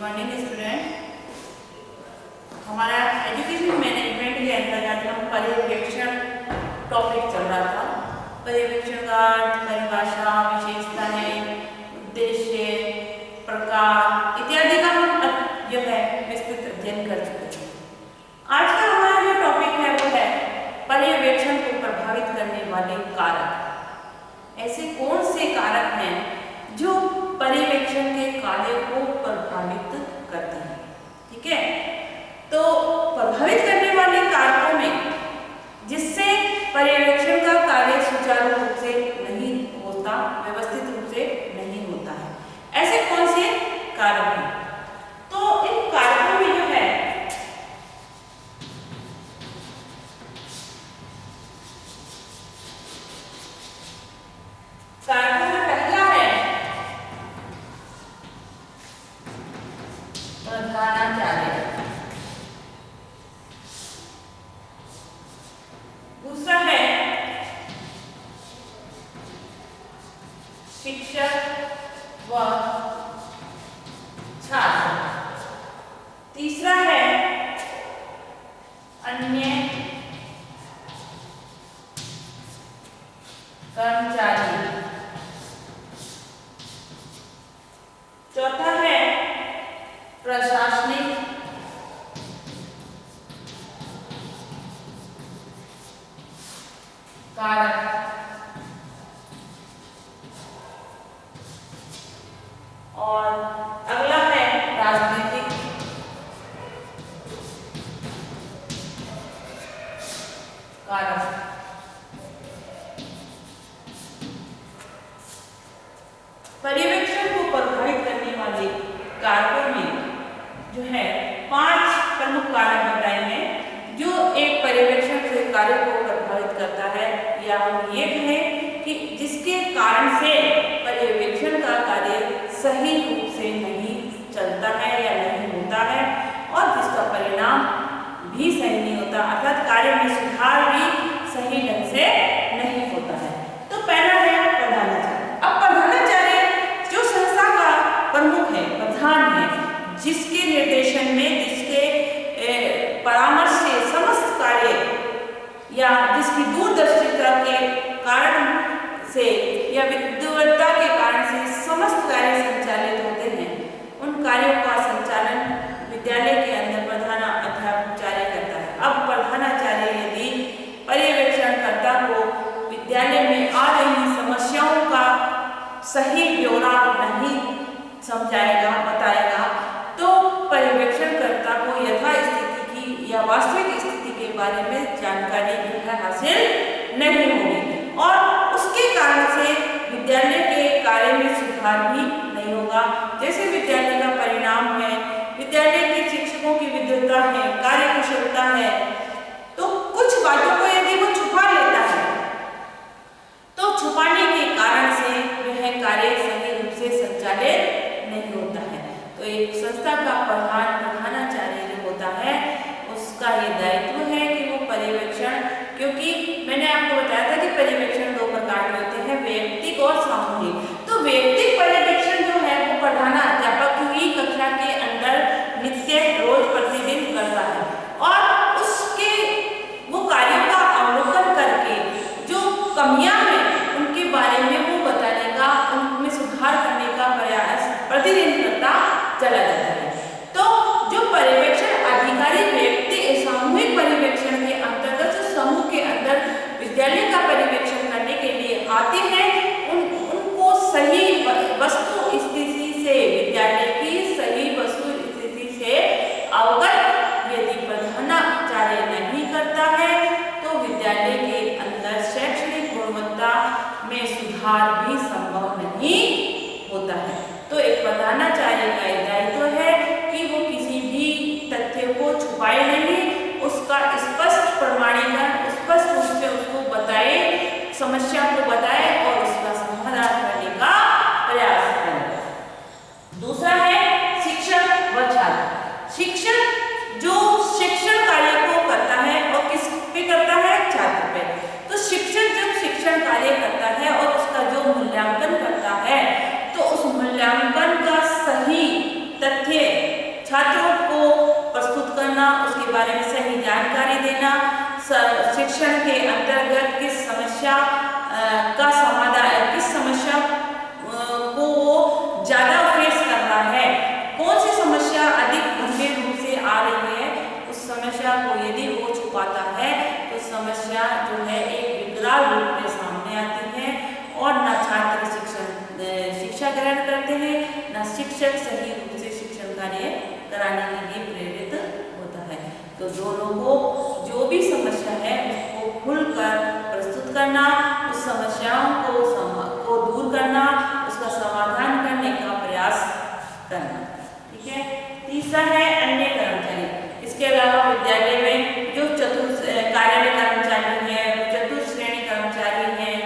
Morning student. हमारा education management के अंतर्गत हम पर्यवेक्षण टॉपिक चल रहा था। पर्यवेक्षण का परिभाषा, विशेषताएं, उद्देश्य, प्रकार इत्यादि का हम जो है विस्तृत अध्ययन कर चुके हैं। आज का हमारा जो टॉपिक है वो है पर्यवेक्षण को प्रभावित करने वाले कारक। ऐसे कौन से कारक हैं जो पर्यवेक्षण के कार्य को प्रभावित करते हैं? ठीक है, तो प्रभावित करने वाले कारकों में जिससे पर्यवेक्षण का कार्य सुचारू रूप से नहीं होता, व्यवस्थित रूप से नहीं होता है, ऐसे कौन से कारक हैं? तो इन कारकों में जो है कारकों में पहला है प्रधानाचार्य, दूसरा है शिक्षक व छात्र, तीसरा है अन्य कर्मचारी, चौथा है प्रशासनिक कारक, और अगला है राजनीतिक कारक। पर्यवेक्षण को प्रभावित करने वाले कारकों में जो है 5 प्रमुख कारक बताए हैं जो एक पर्यवेक्षण से कार्य को प्रभावित करता है, या हम ये कहें कि जिसके कारण से पर्यवेक्षण का कार्य सही रूप से नहीं चलता है या नहीं होता है, और जिसका परिणाम भी सही नहीं होता, अर्थात कार्य में सुधार भी सही ढंग से नहीं होता है। तो पहला है प्रधानाचार्य। अब प्रधानाचार्य जो संस्था का प्रमुख है, प्रधान है, जिसके निर्देशन में, जिसके परामर्श से समस्त कार्य या जिसकी दूरदर्शिता के कारण से या विद्वत्ता के कारण से समस्त कार्य संचालित होते हैं, उन कार्यों का संचालन विद्यालय के अंदर प्रधानाचार्य करता है। अब प्रधानाचार्य यदि पर्यवेक्षणकर्ता को विद्यालय में आ रही समस्याओं का सही ब्यौरा नहीं समझाएगा, बताएगा, तो पर्यवेक्षणकर्ता को यथास्थिति की या वास्तविक स्थिति के बारे में जानकारी जो है हासिल नहीं होगी, और उसके कारण से विद्यालय के कार्य में सुधार भी नहीं होगा। जैसे विद्यालय का परिणाम है, विद्यालय के शिक्षकों की विद्वत्ता है, कार्यकुशलता है, तो कुछ बातों को यदि वो छुपा लेता है तो छुपाने के कारण से वह कार्य सही रूप से संचालित नहीं होता है। तो एक संस्था का प्रधानाचार्य जो होता है उसका ये दायित्व है कि वो पर्यवेक्षण, क्योंकि मैंने आपको बताया था कि पर्यवेक्षण 2 प्रकार के होते हैं, वैयक्तिक और सामूहिक। तो वैयक्तिक पर्यवेक्षण जो है वो प्रधानाध्यापक ही कक्षा के अंदर नित्य रोज प्रतिदिन करता है, और उसके वो कार्यों का अवलोकन करके जो कमियां हैं उनके बारे में वो बताने का, उनमें सुधार करने का प्रयास प्रतिदिन करता चला जाता है। तो जो पर्यवेक्षण अधिकारी व्यक्ति सामूहिक पर्यवेक्षण के अंतर्गत समूह के अंदर विद्यालय का पर्यवेक्षण करने के लिए आते हैं, उनको सही वस्तु स्थिति से, विद्यालय की सही वस्तु स्थिति से अवगत यदि प्रधानाचार्य नहीं करता है तो विद्यालय के अंदर शैक्षणिक गुणवत्ता में सुधार भी संभव नहीं होता है। तो एक प्रधानाचार्य का दायित्व है कि वो किसी भी तथ्य को छुपाए नहीं, उसका स्पष्ट प्रमाणीकरण, स्पष्ट रूप से उसको बताए, समस्या को बताए और उसका समाधान करने का प्रयास करें। दूसरा है शिक्षक व छात्र। शिक्षक जो शिक्षण कार्य को करता है और किस पे करता है? छात्र पे। तो शिक्षक जब शिक्षण कार्य करता है और उसका जो मूल्यांकन करता है, तो उस मूल्यांकन का सही तथ्य बारे में सही जानकारी देना, शिक्षण के अंतर्गत किस समस्या का समाधान, किस समस्या को वो ज्यादा फेस कर रहा है, कौन सी समस्या अधिक गंभीर रूप से आ रही है, उस समस्या को यदि वो छुपाता है तो समस्या जो है एक विकराल रूप में सामने आती है और न छात्र शिक्षा ग्रहण करते हैं, न शिक्षक सही रूप से शिक्षण कार्य कराने के लिए प्रेरित होता है। तो दोनों को जो भी समस्या है उसको खुलकर प्रस्तुत करना, उस समस्याओं को दूर करना, उसका समाधान करने का प्रयास करना। ठीक है। तीसरा है अन्य कर्मचारी। इसके अलावा विद्यालय में जो कार्यालय कर्मचारी हैं, चतुर्थ श्रेणी कर्मचारी हैं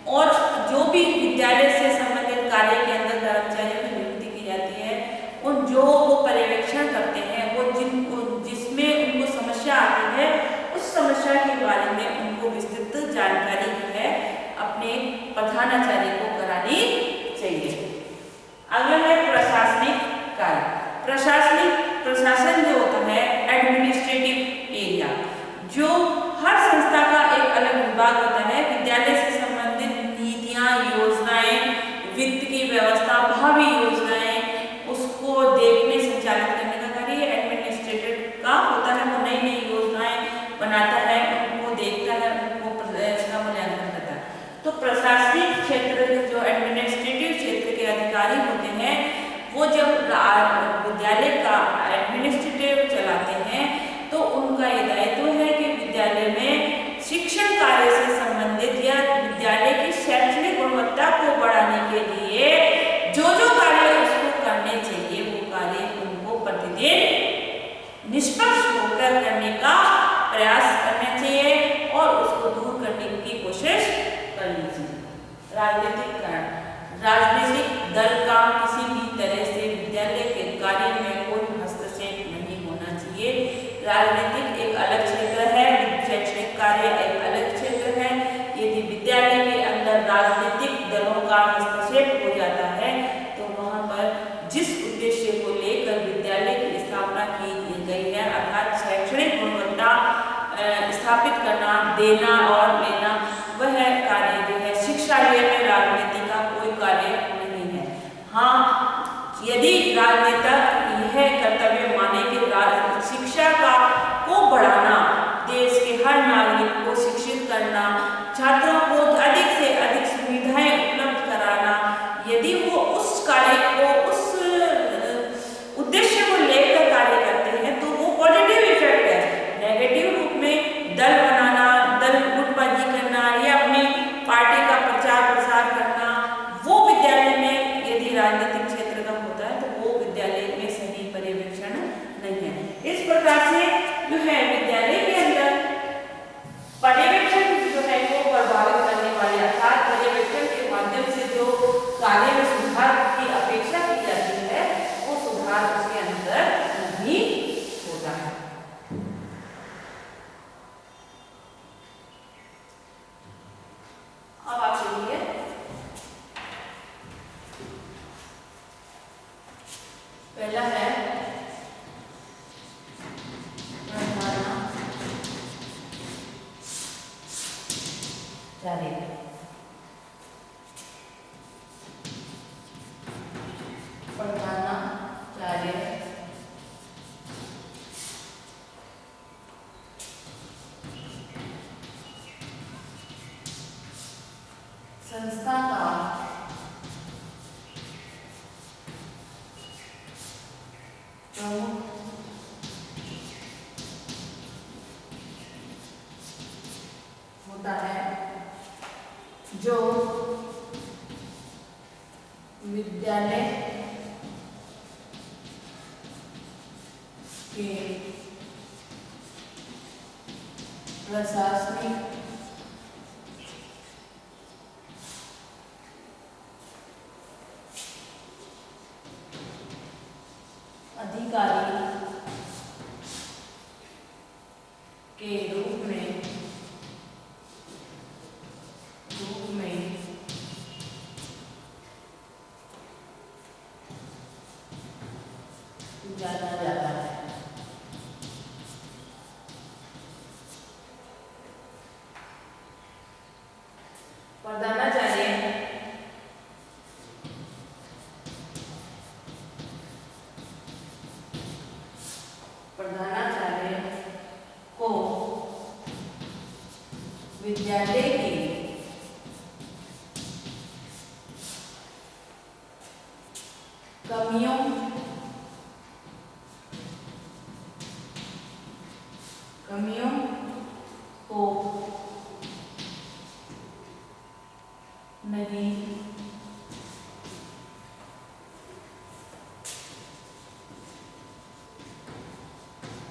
और जो भी विद्यालय से संबंधित कार्य के अंदर कर्मचारियों की नियुक्ति की जाती है, उन जो वो पर्यवेक्षण करते हैं, वो जिसमें उनको समस्या आती है उस समस्या के बारे में उनको विस्तृत जानकारी है अपने प्रधानाचार्य को करानी चाहिए। अगला है प्रशासनिक कार्य। प्रशासन जो होता है एडमिनिस्ट्रेटिव एरिया, जो हर संस्था का एक अलग विभाग होता है। विद्यालय से संबंधित नीतियां, योजनाएं, वित्त की व्यवस्था, भावी योजनाएं, उसको देखने संचालित करने का कार्य एडमिनिस्ट्रेटिव का होता है। वो नई नई योजनाएं बनाता है, उनको देखता है, उनको इसका मूल्यांकन करता है। तो प्रशासनिक क्षेत्र के जो एडमिनिस्ट्रेटिव क्षेत्र के अधिकारी होते हैं, वो जब विद्यालय का एडमिनिस्ट्रेटिव चलाते हैं तो उनका ये दायित्व है कि विद्यालय में शिक्षण कार्य से संबंधित या विद्यालय की शैक्षणिक गुणवत्ता को बढ़ाने के लिए जो जो कार्य उसको करने चाहिए वो कार्य उनको प्रतिदिन निष्पक्ष होकर करने का प्रयास करना चाहिए और उसको दूर करने की कोशिश करनी चाहिए। राजनीतिक दल का किसी भी तरह से विद्यालय के कार्य में कोई हस्तक्षेप नहीं होना चाहिए। राजनीतिक एक अलग क्षेत्र है, शैक्षणिक कार्य एक अलग क्षेत्र है। यदि विद्यालय के अंदर राजनीतिक दलों का हस्तक्षेप हो जाता है तो वहाँ पर जिस उद्देश्य को लेकर विद्यालय की स्थापना की गई है, अर्थात शैक्षणिक गुणवत्ता स्थापित करना, देना और लेना, वह कार्य जो है शिक्षालय में राजनीति का कोई कार्य नहीं है। हाँ, यदि राजनेता यह कर्तव्य माने कि शिक्षा को बढ़ाना, देश के हर नागरिक को शिक्षित करना, छात्रों को अधिक से अधिक सुविधाएं उपलब्ध कराना, यदि वो उस कार्य को, उस उद्देश्य को लेकर कार्य करते हैं तो वो पॉजिटिव इफेक्ट है। नेगेटिव रूप में दल बनाना, दल गुटबाजी करना या अपनी पार्टी का प्रचार प्रसार करना, वो विद्यालय में यदि राजनीतिक क्षेत्र का होता है तो वो विद्यालय में सही पर्यवेक्षण नहीं है। इस प्रकार से जो है विद्यालय के अंदर पर्यवेक्षण जो है वो प्रभावित करने वाले, अर्थात पर्यवेक्षण के माध्यम से जो कार्य में सुधार की अपेक्षा की जाती है वो सुधार उसके अंदर नहीं होता है। अब आप चलिए पहला है प्रधानाचार्य संस्था का प्रमुख होता है, जो विद्यालय के प्रशासनिक अधिकारी के रूप में जाना जाता है। कमियों को नहीं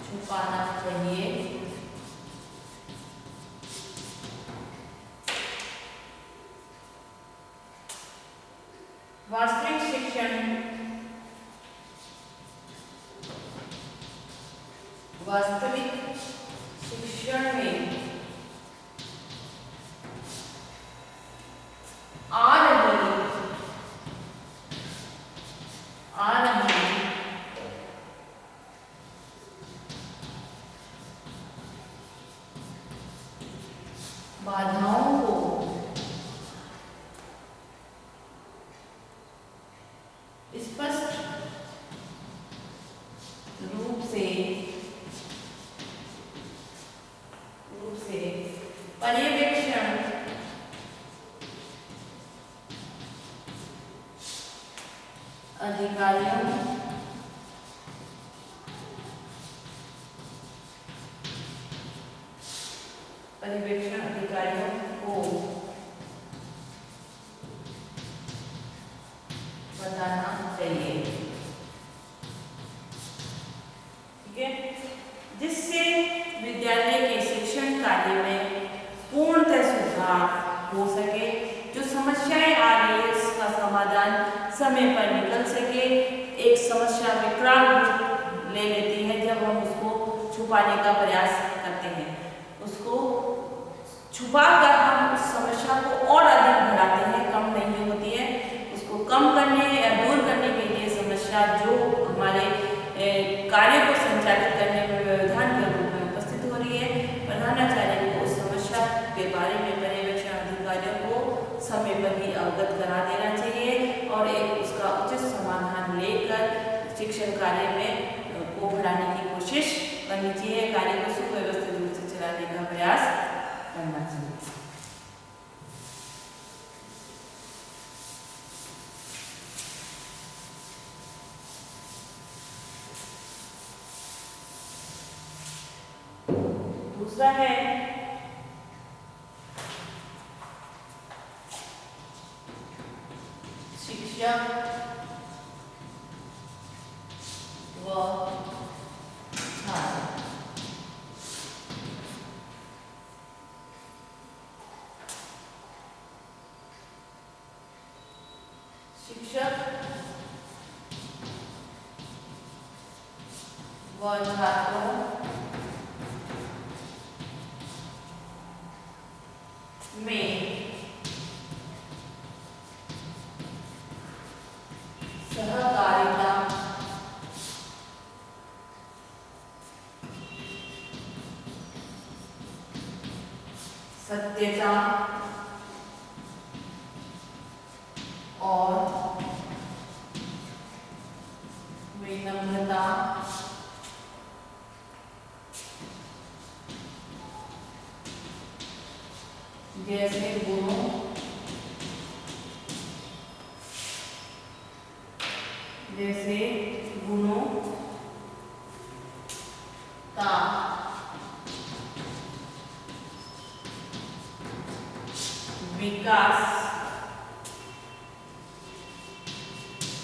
छुपाना चाहिए। वास्तविक शिक्षण में आ रही बाधाओं को स्पष्ट रूप से पर्यवेक्षण अधिकारियों को बताना चाहिए। ठीक है, जिससे विद्यालय के शिक्षण कार्य में पूर्णतः सुधार हो सके, जो समस्याएं आ रही है उसका समाधान समय पर निकल सके। एक समस्या विकराल रूप ले लेती है जब हम उसको छुपाने का प्रयास करते हैं, उसको छुपाकर हम उस समस्या को और अधिक बढ़ाते हैं, कम नहीं होती है। उसको कम करने या दूर करने के लिए समस्या जो हमारे कार्य को संचालित करने में व्यवधान के रूप में उपस्थित हो रही है, प्रधानाचार्य को उस समस्या के बारे में पर्यवेक्षण अधिकारियों को समय पर ही अवगत करा देना चाहिए और एक उसका उचित समाधान लेकर शिक्षण कार्य में को बढ़ाने की कोशिश करनी चाहिए। कार्य को सुव्यवस्थित रूप से चलाने का प्रयास करना चाहिए। दूसरा है शिक्षक व छात्र। शिक्षक व छात्रों में सहकारिता सत्यता और विनम्रता जैसे गुणों का विकास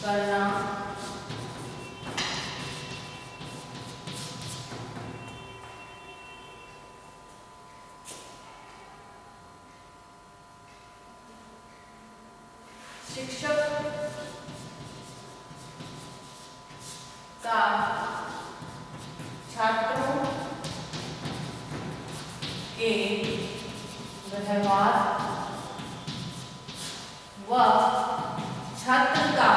करना शिक्षक का छात्रों के व्यवहार व छात्र का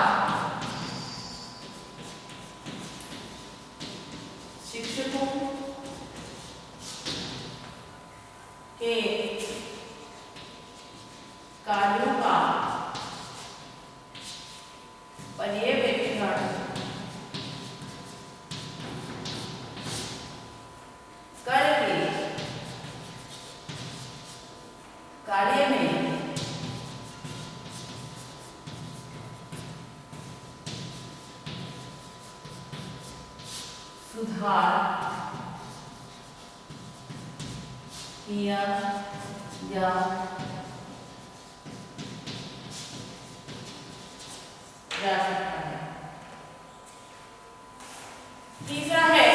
शिक्षकों के कार्यों का पर्यवेक्षण करके कार्य में सुधार किया जा सकता है। तीसरा है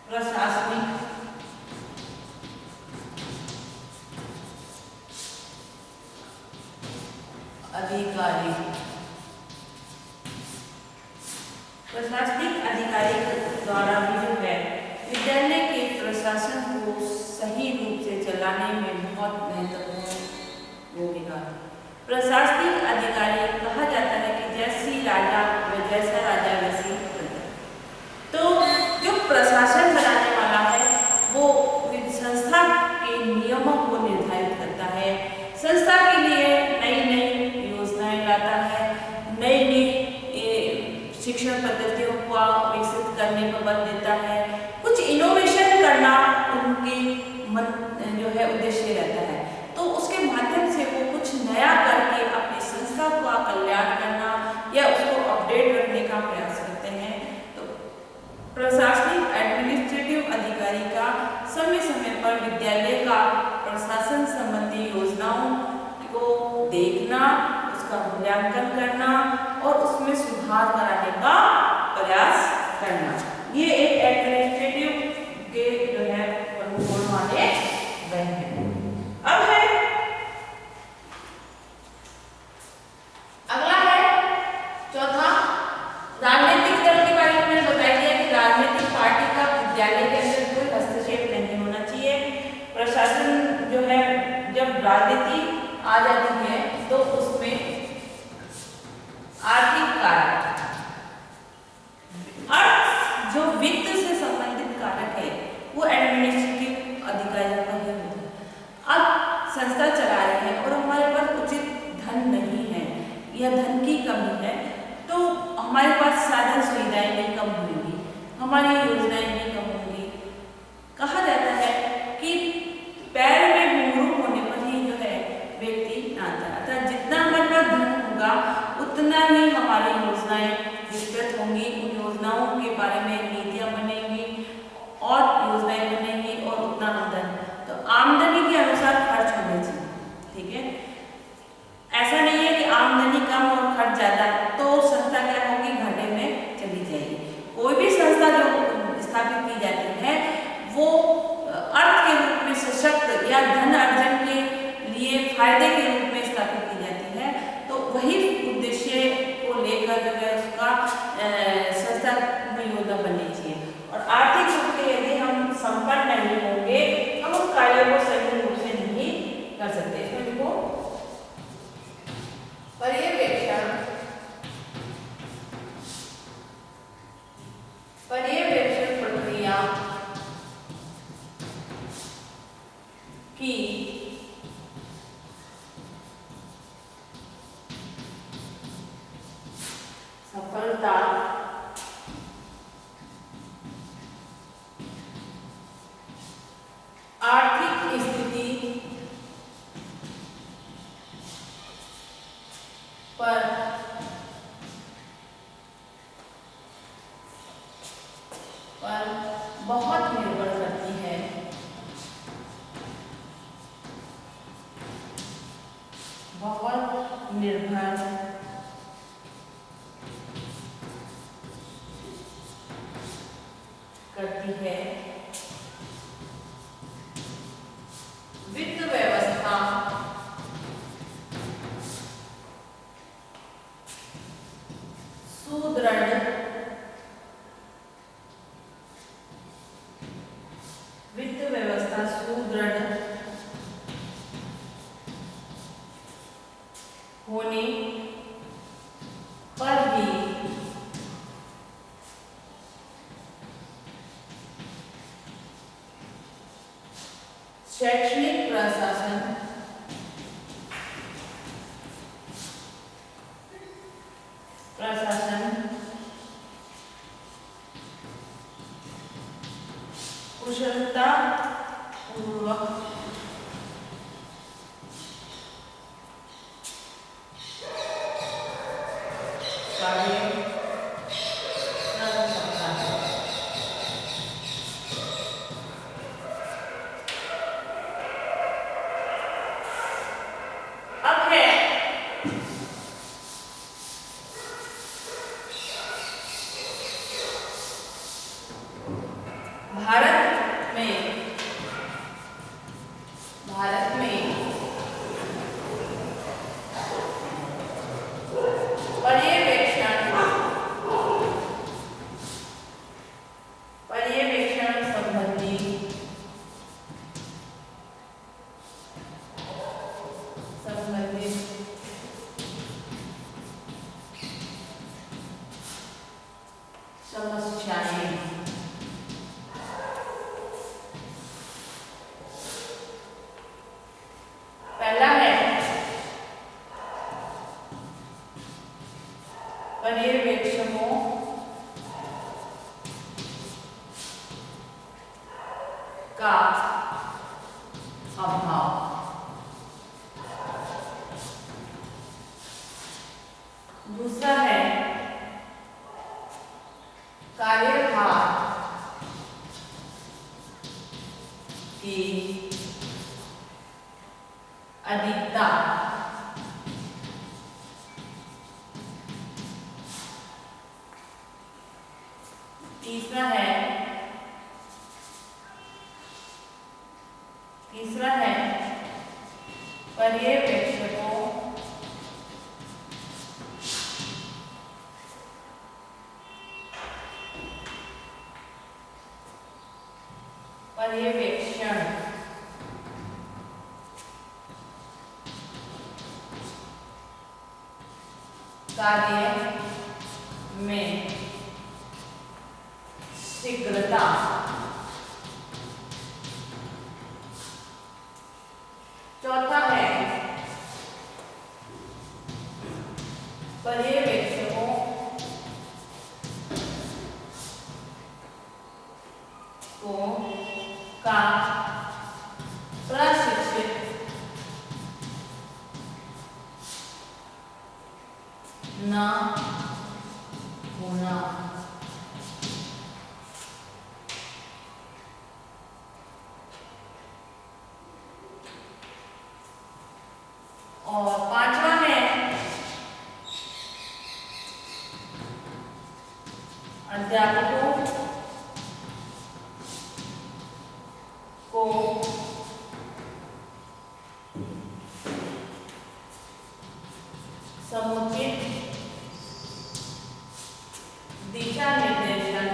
प्रशासनिक अधिकारी। प्रशासनिक अधिकारी द्वारा भी जो है विद्यालय के प्रशासन को सही रूप से चलाने में बहुत महत्वपूर्ण भूमिका। प्रशासनिक अधिकारी कहा जाता है कि जैसा राजा वैसी प्रजा। तो जो प्रशासन बनाने वाला है वो संस्था के नियमों को निर्धारित करता है, संस्था के लिए नई नई योजनाएं लाता है, नई नई शिक्षण पद्धतियों को विकसित करने पर बल देता है, कुछ इनोवेशन करना उनके जो है उद्देश्य रहता है। तो उसके माध्यम से वो कुछ नया करके अपनी संस्था का कल्याण करना या उसको अपडेट रखने का प्रयास करते हैं। तो प्रशासनिक एडमिनिस्ट्रेटिव अधिकारी का समय समय पर विद्यालय का प्रशासन संबंधी योजनाओं को देखना, उसका मूल्यांकन करना और उसमें सुधार कराने का प्रयास करना, ये एक एडमिनिस्ट्रेटिव के जो है प्रमुख गुण वाले वह हैं। अब है अगला है चौथा, राजनीतिक दल के बारे में मैंने बता दिया कि राजनीतिक पार्टी का विद्यालय के अंदर कोई हस्तक्षेप नहीं होना चाहिए। प्रशासन जो है जब राजनीति आ जाती है तो उसमें आर्थिक कारक, अर्थ जो वित्त से संबंधित कारक है वो एडमिनिस्ट्रेटिव अधिकारियों का ही होता है। अब संस्था चला रहे हैं और हमारे पास उचित धन नहीं है या धन की कमी है, तो हमारे पास साधन सुविधाएं भी कम होंगी, हमारी योजनाएं भी कम होंगी। कहा जाता है कि पैर में घुंघरू होने पर ही जो है व्यक्ति नाचता है, अर्थात जितना हमारे पास धन होगा उतना ही हमारी योजनाएं विस्तृत होंगी, उन योजनाओं के बारे में नीतियां बनेंगी और योजनाएं बनेंगी और उतना आमदनी, तो आमदनी के अनुसार खर्च होने चाहिए। ठीक है, ऐसा नहीं है कि आमदनी कम और खर्च ज्यादा तो संस्था क्या होगी, घाटे में चली जाएगी। कोई भी संस्था जो स्थापित की जाती है वो अर्थ के रूप में सशक्त या धन अर्जन के लिए फायदे के रूप में स्थापित की जाती है, तो वही उद्देश्य को लेकर जो है उसका संस्था में योजना बननी चाहिए। और आर्थिक रूप से यदि हम संपन्न नहीं होंगे हम उस कार्य को सही रूप से नहीं कर सकते। इसमें देखो पर्यवेक्षण प्रक्रिया की सफलता आर्थिक स्थिति पर बहुत निर्भर करती है। बहुत निर्भर करती है वित्त व्यवस्था सुदृढ़ वित्त व्यवस्था सुदृढ़ होने पर भी शैक्षणिक प्रशासन कुशलता पूर्वक पहला है पर्यवेक्षकों का अभाव। दूसरा है कार्यभार की अधिकता। तीसरा है पर्यवेक्षकों पर्यवेक्षण कार्य में शीघ्रता। चौथा है पर्यवेक्षकों को का प्रशिक्षित न होना। और पांचवा है अध्यापकों को समुचित दिशा निर्देशन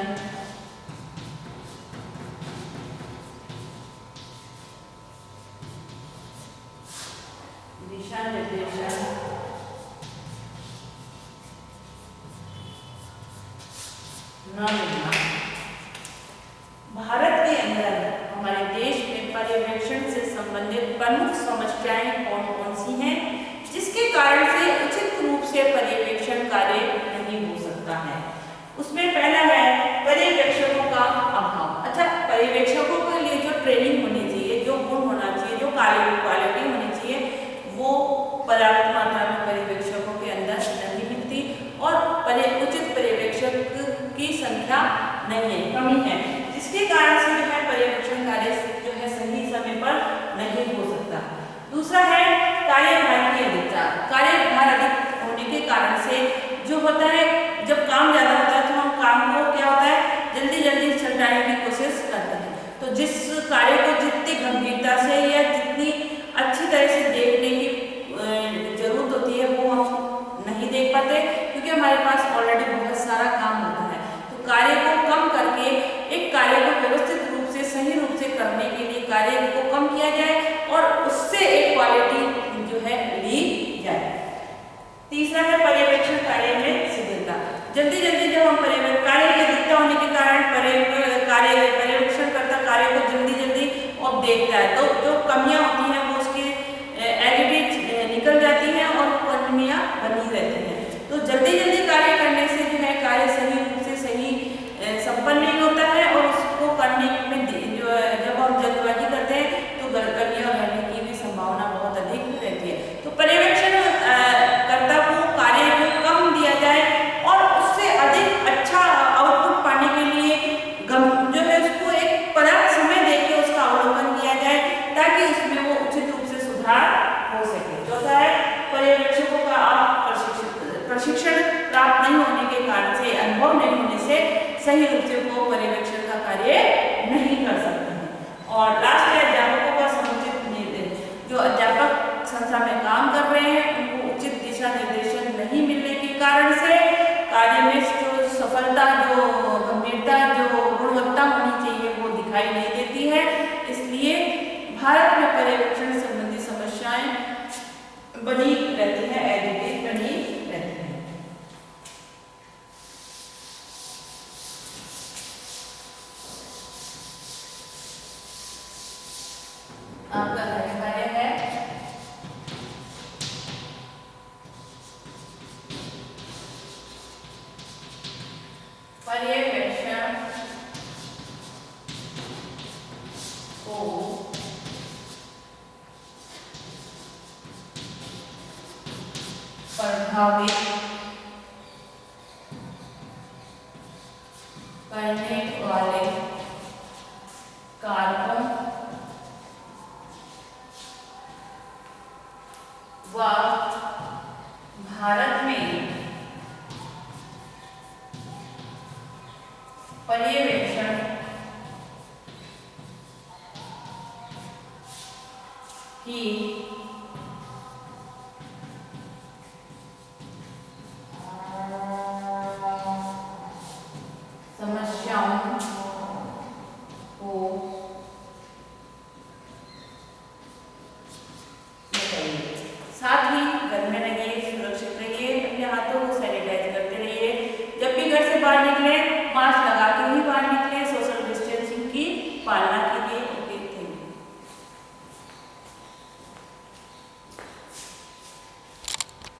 न मिलना। भारत के अंदर हमारे देश में पर्यवेक्षण से संबंधित प्रमुख समस्याएं कौन कौन सी हैं, जिसके कारण से उचित रूप से पर्यवेक्षण कार्य नहीं हो सकता है। उसमें पहला है पर्यवेक्षकों का अभाव। अच्छा, पर्यवेक्षकों के लिए जो ट्रेनिंग होनी चाहिए, जो गुण होना चाहिए, जो क्वालिटी होनी चाहिए, वो पर्याप्त मात्रा में पर्यवेक्षकों के अंदर नहीं मिलती और उचित पर्यवेक्षक की संख्या नहीं है, कमी है, जिसके कारण से जो है पर्यवेक्षण कार्य जो है सही समय पर नहीं हो सकता। दूसरा है कार्यभार की अधिकता। कार्यभार अधिक होने के कारण से जो होता है, जब काम ज्यादा होता है तो हम काम को क्या होता है जल्दी जल्दी सुलझाने की कोशिश करते हैं। तो जिस कार्य को जितनी गंभीरता से या जितनी अच्छी तरह से देखने की जरूरत होती है वो हम नहीं देख पाते, क्योंकि हमारे पास ऑलरेडी बहुत सारा काम होता है। तो कार्य को कम करके एक कार्य को व्यवस्थित रूप से सही रूप से करने के लिए कार्य को कम किया जाए और उससे एक क्वालिटी जो है ली जाए। तीसरा है पर्यवेक्षण कार्य में शीघ्रता। जल्दी जल्दी जब हम कार्य की अधिकता होने के कारण पर्यवेक्षण करता कार्य को जल्दी जल्दी और देखता है, तो जो कमियां होती हैं वो उसकी एडिट निकल जाती हैं और कमियां बनी रहती हैं। तो जल्दी जल्दी कार्य करने से जो है कार्य सही रूप से सही संपन्न नहीं होता है और उसको करने में जो जब हम जल्दबाजी करते हैं तो गलतियां रहने की भी संभावना बहुत अधिक रहती है। तो पर्यवेक्षण कर्ता को कार्य जो कम दिया जाए और उससे अधिक अच्छा आउटपुट पाने के लिए जो है उसको एक पर्याप्त समय देकर उसका अवलोकन किया जाए ताकि उसमें वो उचित रूप से सुधार हो सके। चौथा है पर्यवेक्षकों का प्रशिक्षण प्राप्त नहीं होने के कारण से, अनुभव नहीं होने से सही रूप से वो पर्यवेक्षण का कार्य नहीं कर सकते हैं। और लास्ट है अध्यापकों का समुचित निर्देश। जो अध्यापक संस्था में काम कर रहे हैं उनको उचित दिशा निर्देशन नहीं मिलने के कारण से कार्य में जो सफलता, जो गंभीरता, जो गुणवत्ता होनी चाहिए वो दिखाई नहीं देती है। इसलिए भारत में पर्यवेक्षण संबंधी समस्याएं बनी रहती हैं, एडिटिव बनी रहती हैं। आपका कार्य है प्रभावित करने वाले कारकों व भारत में पर्यवेक्षण की समस्याओं